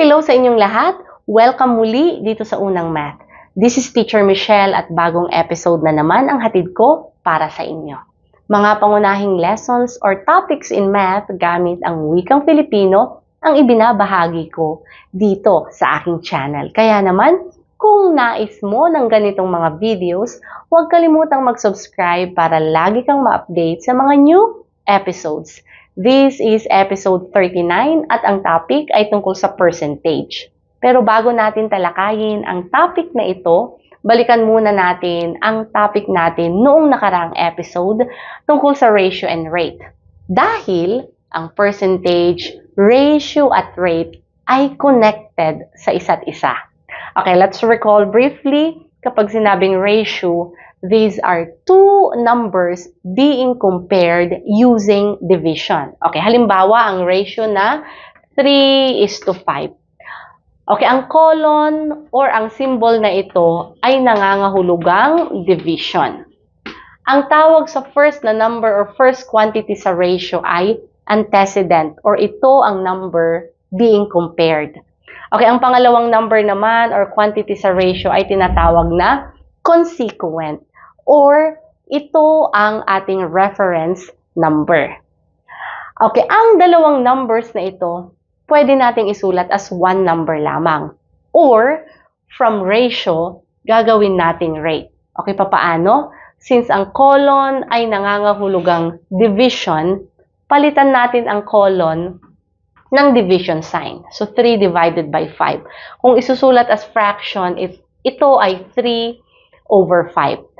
Hello sa inyong lahat! Welcome muli dito sa Unang Math. This is Teacher Michelle at bagong episode na naman ang hatid ko para sa inyo. Mga pangunahing lessons or topics in math gamit ang wikang Filipino ang ibinabahagi ko dito sa aking channel. Kaya naman, kung nais mo ng ganitong mga videos, huwag kalimutang mag-subscribe para lagi kang ma-update sa mga new episodes. This is episode 39 at ang topic ay tungkol sa percentage. Pero bago natin talakayin ang topic na ito, balikan muna natin ang topic natin noong nakaraang episode tungkol sa ratio and rate. Dahil ang percentage, ratio at rate ay connected sa isa't isa. Okay, let's recall briefly. Kapag sinabing ratio, these are two numbers being compared using division. Okay, halimbawa ang ratio na 3:5. Okay, ang colon or ang symbol na ito ay nangangahulugang division. Ang tawag sa first na number or first quantity sa ratio ay antecedent or ito ang number being compared. Okay, ang pangalawang number naman or quantity sa ratio ay tinatawag na consequent or ito ang ating reference number. Okay, ang dalawang numbers na ito pwede nating isulat as one number lamang. Or, from ratio, gagawin nating rate. Okay, papaano? Since ang colon ay nangangahulugang division, palitan natin ang colon ng division sign. So, 3 divided by 5. Kung isusulat as fraction, ito ay 3/5.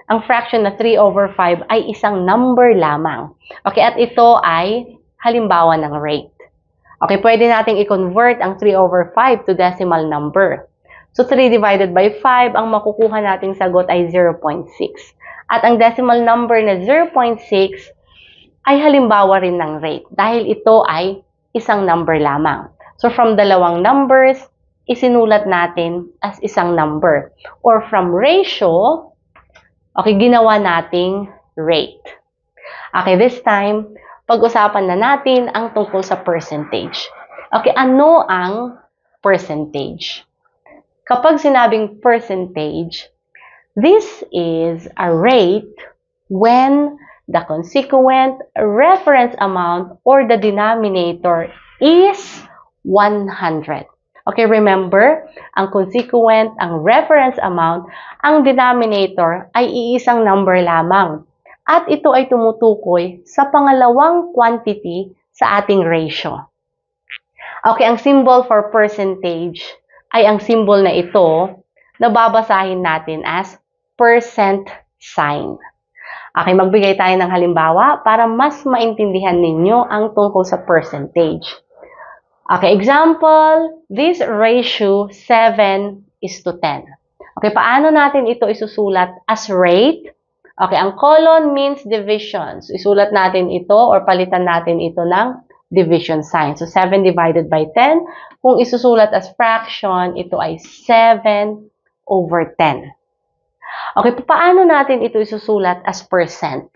Ang fraction na 3/5 ay isang number lamang. Okay, at ito ay halimbawa ng rate. Okay, pwede nating i-convert ang 3/5 to decimal number. So, 3 divided by 5, ang makukuha nating sagot ay 0.6. At ang decimal number na 0.6 ay halimbawa rin ng rate dahil ito ay isang number lamang. So, from dalawang numbers, isinulat natin as isang number. Or from ratio, okay, ginawa nating rate. Okay, this time, pag-usapan na natin ang tungkol sa percentage. Okay, ano ang percentage? Kapag sinabing percentage, this is a rate when the consequent reference amount or the denominator is 100. Okay, remember, ang consequent, ang reference amount, ang denominator ay iisang number lamang. At ito ay tumutukoy sa pangalawang quantity sa ating ratio. Okay, ang symbol for percentage ay ang symbol na ito na babasahin natin as percent sign. Okay, magbigay tayo ng halimbawa para mas maintindihan ninyo ang tungkol sa percentage. Okay, example, this ratio 7:10. Okay, paano natin ito isusulat as rate? Okay, ang colon means division. So, isulat natin ito or palitan natin ito ng division sign. So, 7 divided by 10. Kung isusulat as fraction, ito ay 7/10. Okay, paano natin ito isusulat as percent?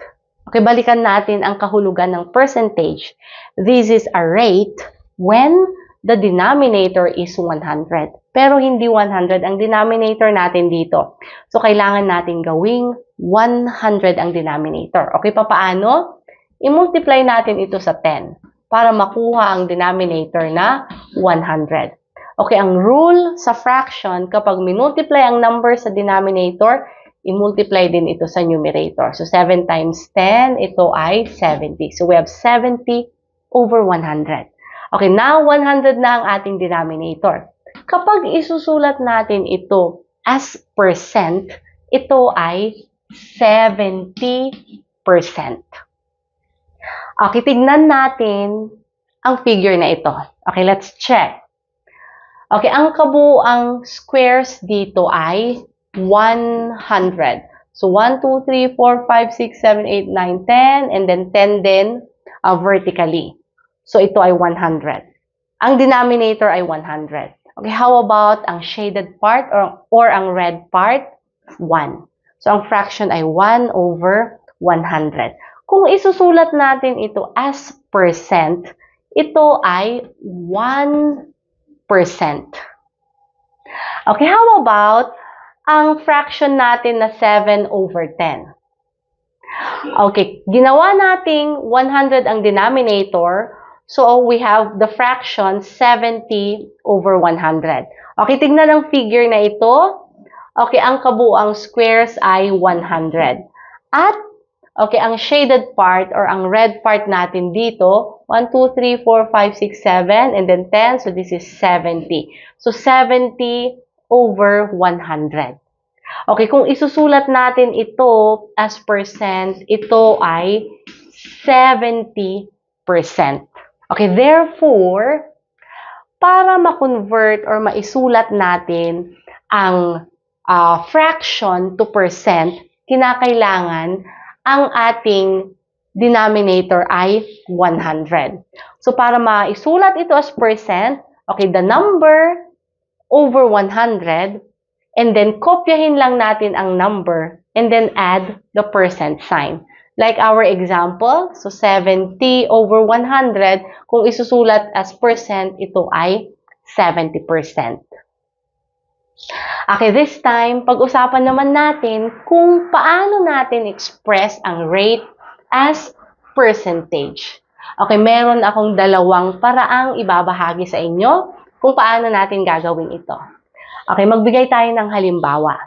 Okay, balikan natin ang kahulugan ng percentage. This is a rate when the denominator is 100. Pero hindi 100 ang denominator natin dito. So, kailangan natin gawing 100 ang denominator. Okay, papaano? I-multiply natin ito sa 10 para makuha ang denominator na 100. Okay, ang rule sa fraction, kapag minultiply ang number sa denominator, i-multiply din ito sa numerator. So, 7 times 10, ito ay 70. So, we have 70/100. Okay, now 100 na ang ating denominator. Kapag isusulat natin ito as percent, ito ay 70%. Okay, tignan natin ang figure na ito. Okay, let's check. Okay, ang kabuuang squares dito ay 100. So, 1, 2, 3, 4, 5, 6, 7, 8, 9, 10, and then 10 din vertically. So, ito ay 100. Ang denominator ay 100. Okay, how about ang shaded part or ang red part? 1. So, ang fraction ay 1/100. Kung isusulat natin ito as percent, ito ay 1 Okay, how about ang fraction natin na 7/10? Okay, ginawa nating 100 ang denominator, so we have the fraction 70/100. Okay, tignan ang figure na ito. Okay, ang kabuuang squares ay 100. At, okay, ang shaded part or ang red part natin dito, 1, 2, 3, 4, 5, 6, 7, and then 10, so this is 70. So, 70/100. Okay, kung isusulat natin ito as percent, ito ay 70%. Okay, therefore, para ma-convert or maisulat natin ang fraction to percent, kinakailangan ang ating denominator ay 100. So, para maisulat ito as percent, okay, the number over 100, and then kopyahin lang natin ang number, and then add the percent sign. Like our example, so 70/100, kung isusulat as percent, ito ay 70%. Okay, this time, pag-usapan naman natin kung paano natin express ang rate as percentage. Okay, meron akong dalawang paraang ibabahagi sa inyo kung paano natin gagawin ito. Okay, magbigay tayo ng halimbawa.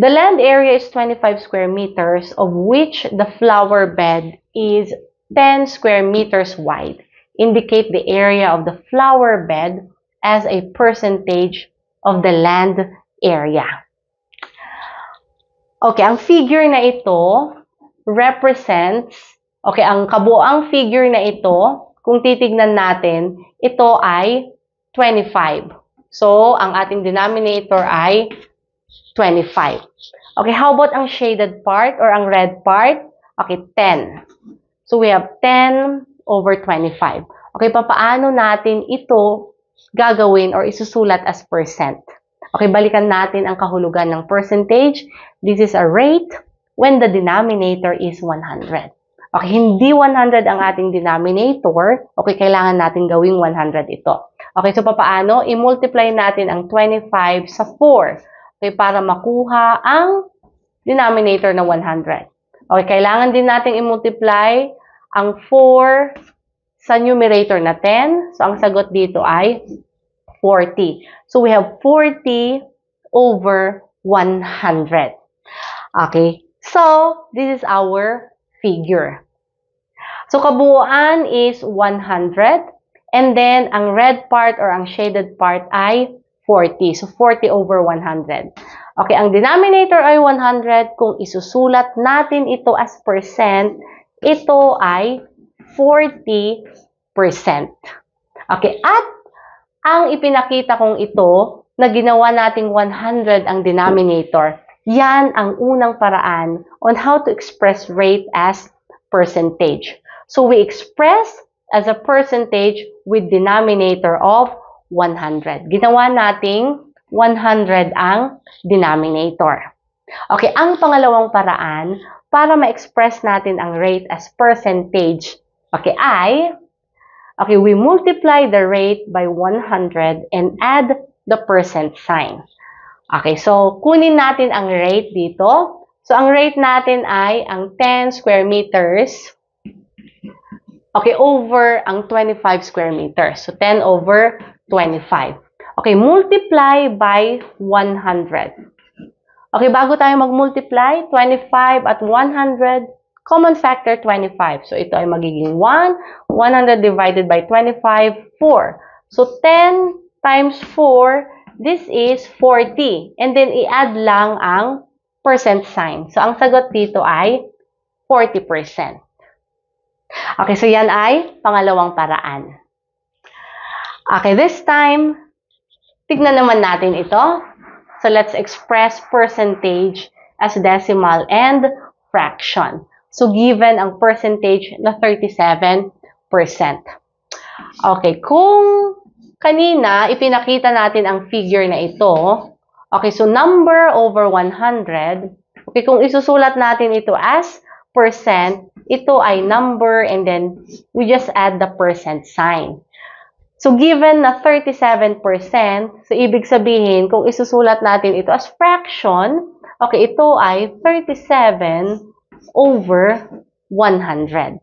The land area is 25 square meters, of which the flower bed is 10 square meters wide. Indicate the area of the flower bed as a percentage of the land area. Okay, ang figure na ito represents, okay, ang kabuuang figure na ito, kung titignan natin, ito ay 25. So, ang ating denominator ay 25. Okay, how about ang shaded part or ang red part? Okay, 10. So, we have 10/25. Okay, papaano natin ito gagawin or isusulat as percent? Okay, balikan natin ang kahulugan ng percentage. This is a rate when the denominator is 100. Okay, hindi 100 ang ating denominator. Okay, kailangan natin gawing 100 ito. Okay, so papaano? I-multiply natin ang 25 sa 4. Okay, para makuha ang denominator na 100. Okay, kailangan din natin i-multiply ang 4 sa numerator na 10. So, ang sagot dito ay 40. So, we have 40/100. Okay, so, this is our figure. So, kabuuan is 100. And then, ang red part or ang shaded part ay 40. So, 40/100. Okay, ang denominator ay 100. Kung isusulat natin ito as percent, ito ay 40%. Okay, at ang ipinakita kong ito, na ginawa nating 100 ang denominator, yan ang unang paraan on how to express rate as percentage. So, we express as a percentage with denominator of 100. Ginawa nating 100 ang denominator. Okay, ang pangalawang paraan para ma-express natin ang rate as percentage, okay, okay, we multiply the rate by 100 and add the percent sign. Okay, so kunin natin ang rate dito. So, ang rate natin ay ang 10 square meters, okay, over ang 25 square meters. So, 10/25. Okay, multiply by 100. Okay, bago tayo mag-multiply, 25 at 100, common factor 25. So, ito ay magiging 1. 100 divided by 25, 4. So, 10 times 4, this is 40. And then, i-add lang ang percent sign. So, ang sagot dito ay 40%. Okay, so yan ay pangalawang paraan. Okay, this time, tignan naman natin ito. So, let's express percentage as decimal and fraction. So, given ang percentage na 37%. Okay, kung kanina, ipinakita natin ang figure na ito. Okay, so number over 100. Okay, kung isusulat natin ito as percent, ito ay number and then we just add the percent sign. So, given na 37%, so ibig sabihin, kung isusulat natin ito as fraction, okay, ito ay 37 over 100.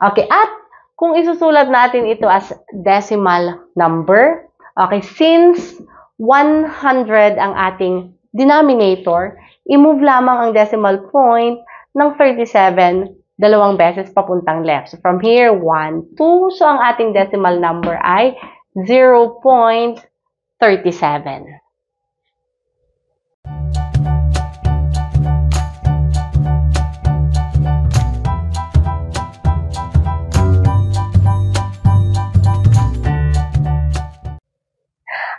Okay, at kung isusulat natin ito as decimal number, okay, since 100 ang ating denominator, i-move lamang ang decimal point ng 37 dalawang beses papuntang left. So, from here, 1, 2. So, ang ating decimal number ay 0.37.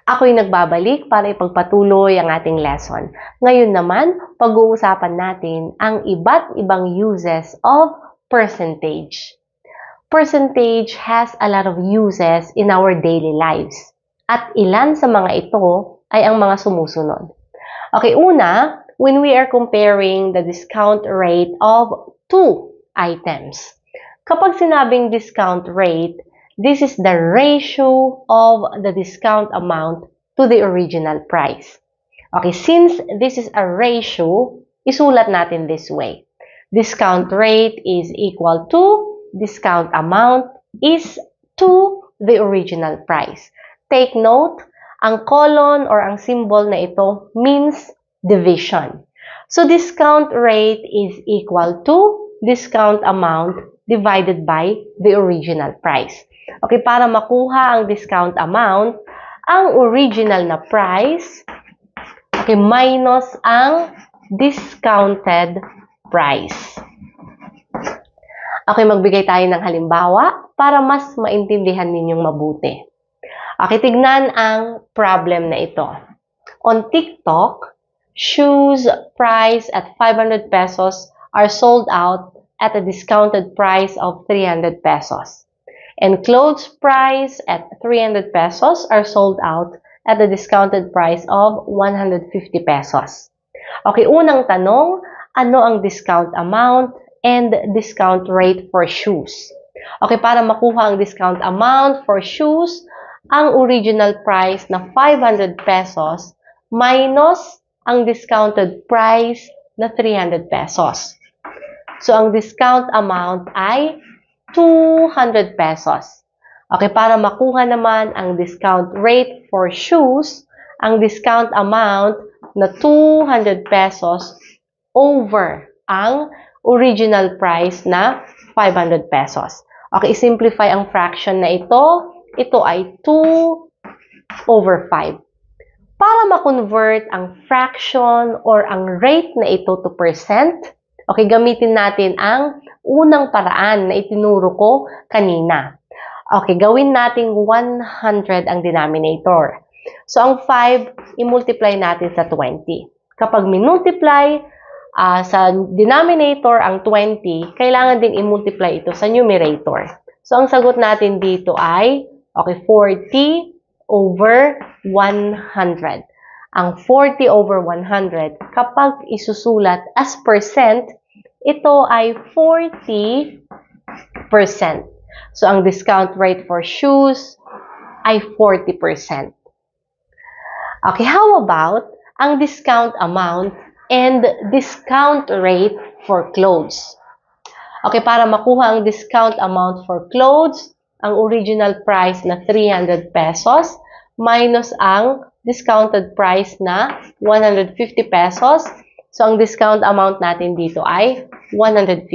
Ako'y nagbabalik para ipagpatuloy ang ating lesson. Ngayon naman, pag-uusapan natin ang iba't ibang uses of percentage. Percentage has a lot of uses in our daily lives. At ilan sa mga ito ay ang mga sumusunod. Okay, una, when we are comparing the discount rate of two items. Kapag sinabing discount rate, this is the ratio of the discount amount to the original price. Okay, since this is a ratio, isulat natin this way. Discount rate is equal to discount amount is to the original price. Take note, ang colon or ang symbol na ito means division. So, discount rate is equal to discount amount divided by the original price. Okay, para makuha ang discount amount, ang original na price, okay, minus ang discounted price. Okay, magbigay tayo ng halimbawa para mas maintindihan ninyong mabuti. Okay, tignan ang problem na ito. On TikTok, shoes price at 500 pesos are sold out at a discounted price of 300 pesos. And clothes price at 300 pesos are sold out at a discounted price of 150 pesos. Okay, unang tanong, ano ang discount amount and discount rate for shoes? Okay, para makuha ang discount amount for shoes, ang original price na 500 pesos minus ang discounted price na 300 pesos. So, ang discount amount ay 200 pesos. Okay, para makuha naman ang discount rate for shoes, ang discount amount na 200 pesos over ang original price na 500 pesos. Okay, simplify ang fraction na ito. Ito ay 2 over 5. Para ma-convert ang fraction or ang rate na ito to percent, okay, gamitin natin ang unang paraan na itinuro ko kanina. Okay, gawin nating 100 ang denominator. So, ang 5, i-multiply natin sa 20. Kapag minultiply sa denominator ang 20, kailangan din i-multiply ito sa numerator. So, ang sagot natin dito ay, okay, 40 over 100. Ang 40 over 100, kapag isusulat as percent, ito ay 40%. So, ang discount rate for shoes ay 40%. Okay, how about ang discount amount and discount rate for clothes? Okay, para makuha ang discount amount for clothes, ang original price na 300 pesos minus ang discounted price na 150 pesos. So, ang discount amount natin dito ay 150.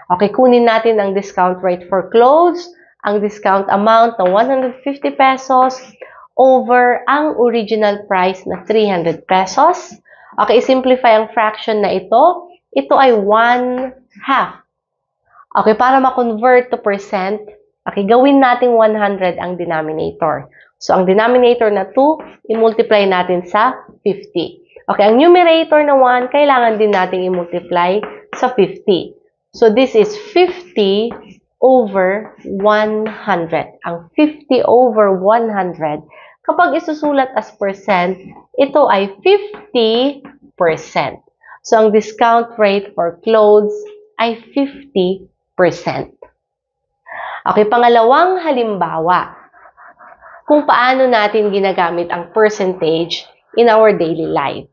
Okay, kunin natin ang discount rate for clothes, ang discount amount na 150 pesos over ang original price na 300 pesos. Okay, simplify ang fraction na ito. Ito ay 1/2. Okay, para ma-convert to percent, okay, gawin natin 100 ang denominator. So, ang denominator na 2, i-multiply natin sa 50. Okay, ang numerator na 1, kailangan din natin i-multiply sa 50. So, this is 50 over 100. Ang 50 over 100, kapag isusulat as percent, ito ay 50%. So, ang discount rate for clothes ay 50%. Okay, pangalawang halimbawa. kung paano natin ginagamit ang percentage in our daily life.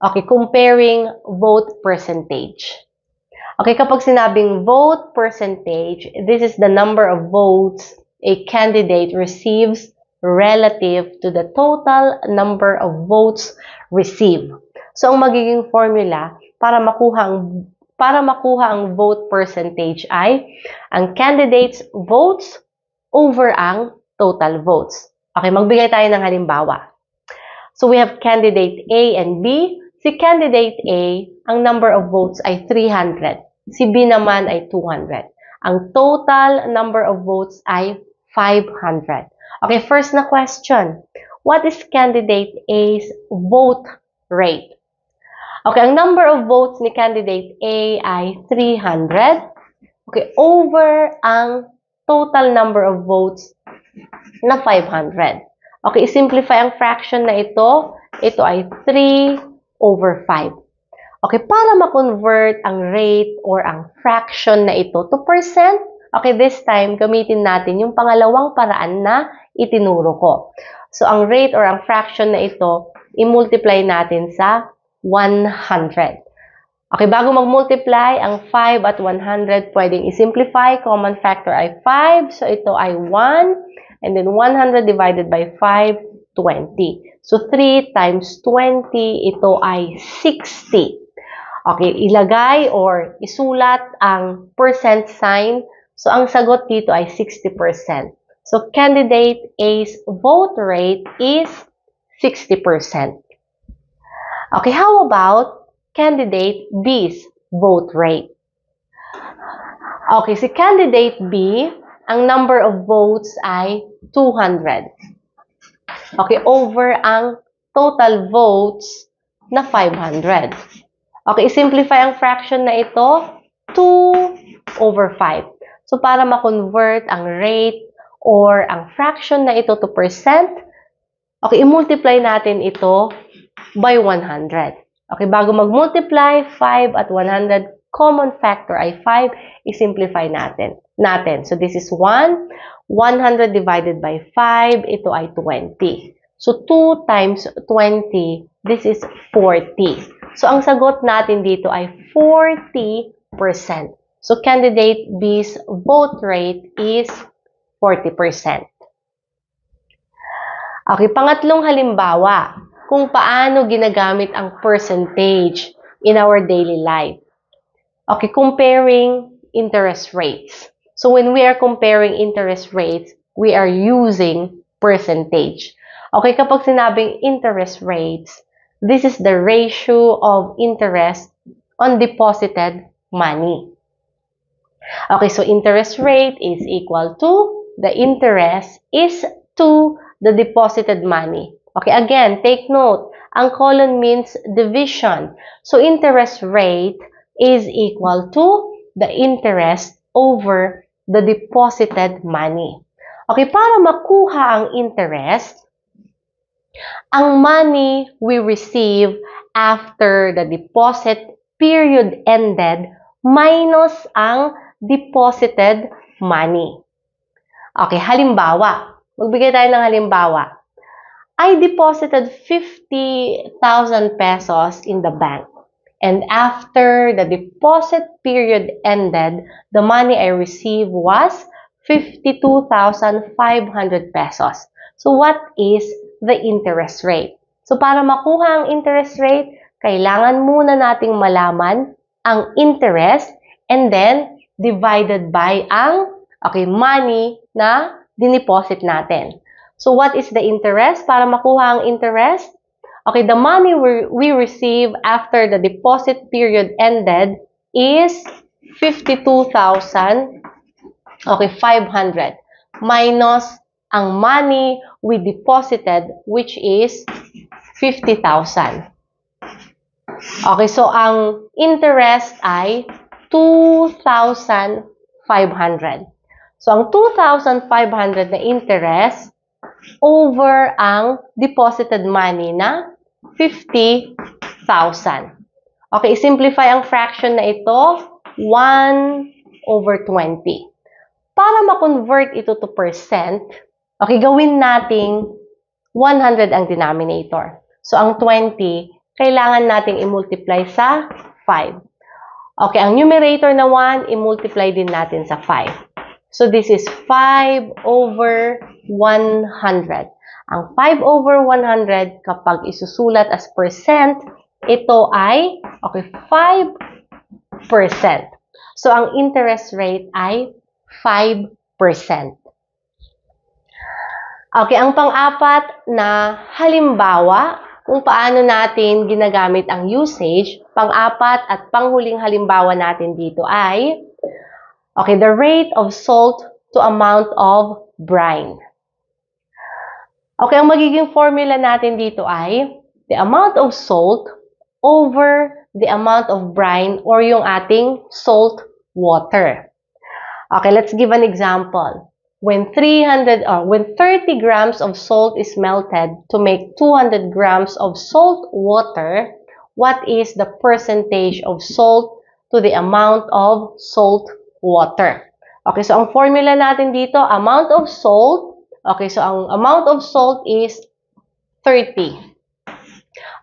Okay, comparing vote percentage. Okay, kapag sinabing vote percentage, this is the number of votes a candidate receives relative to the total number of votes received. So, ang magiging formula para makuha ang vote percentage ay ang candidate's votes over ang total votes. Okay, magbigay tayo ng halimbawa. So, we have candidate A and B. Si candidate A, ang number of votes ay 300. Si B naman ay 200. Ang total number of votes ay 500. Okay, first na question. What is candidate A's vote rate? Okay, ang number of votes ni candidate A ay 300. Okay, over ang total number of votes na 500. Okay, simplify ang fraction na ito. Ito ay 3 over 5. Okay, para ma-convert ang rate or ang fraction na ito to percent, okay, this time, gamitin natin yung pangalawang paraan na itinuro ko. So, ang rate or ang fraction na ito, i-multiply natin sa 100. Okay, bago mag-multiply, ang 5 at 100, pwedeng i-simplify. Common factor ay 5. So, ito ay 1. And then, 100 divided by 5, 20. So, 3 times 20, ito ay 60. Okay, ilagay or isulat ang percent sign. So, ang sagot dito ay 60%. So, candidate A's vote rate is 60%. Okay, how about candidate B's vote rate? Okay, si candidate B, ang number of votes ay 200. Okay, over ang total votes na 500. Okay, simplify ang fraction na ito, 2 over 5. So, para ma-convert ang rate or ang fraction na ito to percent, okay, i-multiply natin ito by 100. Okay, bago mag-multiply, 5 at 100, common factor ay 5, i-simplify natin. So, this is 1. 100 divided by 5, ito ay 20. So, 2 times 20, this is 40. So, ang sagot natin dito ay 40%. So, candidate B's vote rate is 40%. Okay, pangatlong halimbawa, kung paano ginagamit ang percentage in our daily life. Okay, comparing interest rates. So, when we are comparing interest rates, we are using percentage. Okay, kapag sinabing interest rates, this is the ratio of interest on deposited money. Okay, so interest rate is equal to the interest is to the deposited money. Okay, again, take note, ang colon means division. So, interest rate is equal to the interest over the deposited money. Okay, para makuha ang interest, ang money we receive after the deposit period ended minus ang deposited money. Okay, halimbawa. Magbigay tayo ng halimbawa. I deposited 50,000 pesos in the bank. And after the deposit period ended, the money I received was 52,500 pesos. So, what is the interest rate? So, para makuha ang interest rate, kailangan muna nating malaman ang interest and then divided by ang money na dineposit natin. So, what is the interest? Para makuha ang interest, okay, the money we receive after the deposit period ended is 52,500 minus ang money we deposited, which is 50,000. Okay, so ang interest ay 2,500. So, ang 2,500 na interest over ang deposited money na 50,000. Okay, simplify ang fraction na ito, 1 over 20. Para ma-convert ito to percent, Okay, gawin nating 100 ang denominator. So, ang 20, kailangan nating i-multiply sa 5. Okay, ang numerator na 1, i-multiply din natin sa 5. So, this is 5 over 100. Ang 5 over 100, kapag isusulat as percent, ito ay, okay, 5%. So, ang interest rate ay 5%. Okay, ang pang-apat na halimbawa kung paano natin ginagamit ang usage, pang-apat at panghuling halimbawa natin dito ay, okay, the rate of salt to amount of brine. Okay, ang magiging formula natin dito ay the amount of salt over the amount of brine or yung ating salt water. Okay, let's give an example. When 30 grams of salt is melted to make 200 grams of salt water, what is the percentage of salt to the amount of salt water? Okay, so ang formula natin dito, amount of salt. Okay, so ang amount of salt is 30.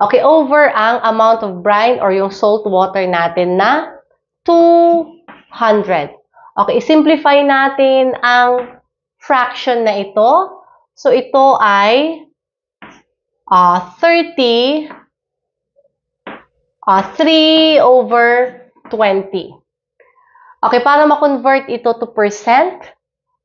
Okay, over ang amount of brine or yung salt water natin na 200. Okay, simplify natin ang fraction na ito. So, ito ay 30, 3 over 20. Okay, para ma-convert ito to percent,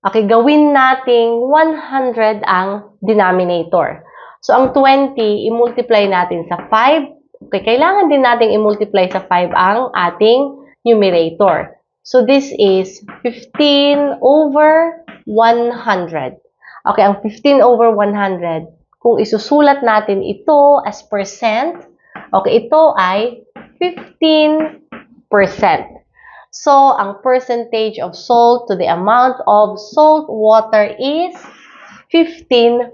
okay, gawin nating 100 ang denominator. So, ang 20, i-multiply natin sa 5. Okay, kailangan din natin i-multiply sa 5 ang ating numerator. So, this is 15 over 100. Okay, ang 15 over 100, kung isusulat natin ito as percent, okay, ito ay 15%. So, ang percentage of salt to the amount of salt water is 15%.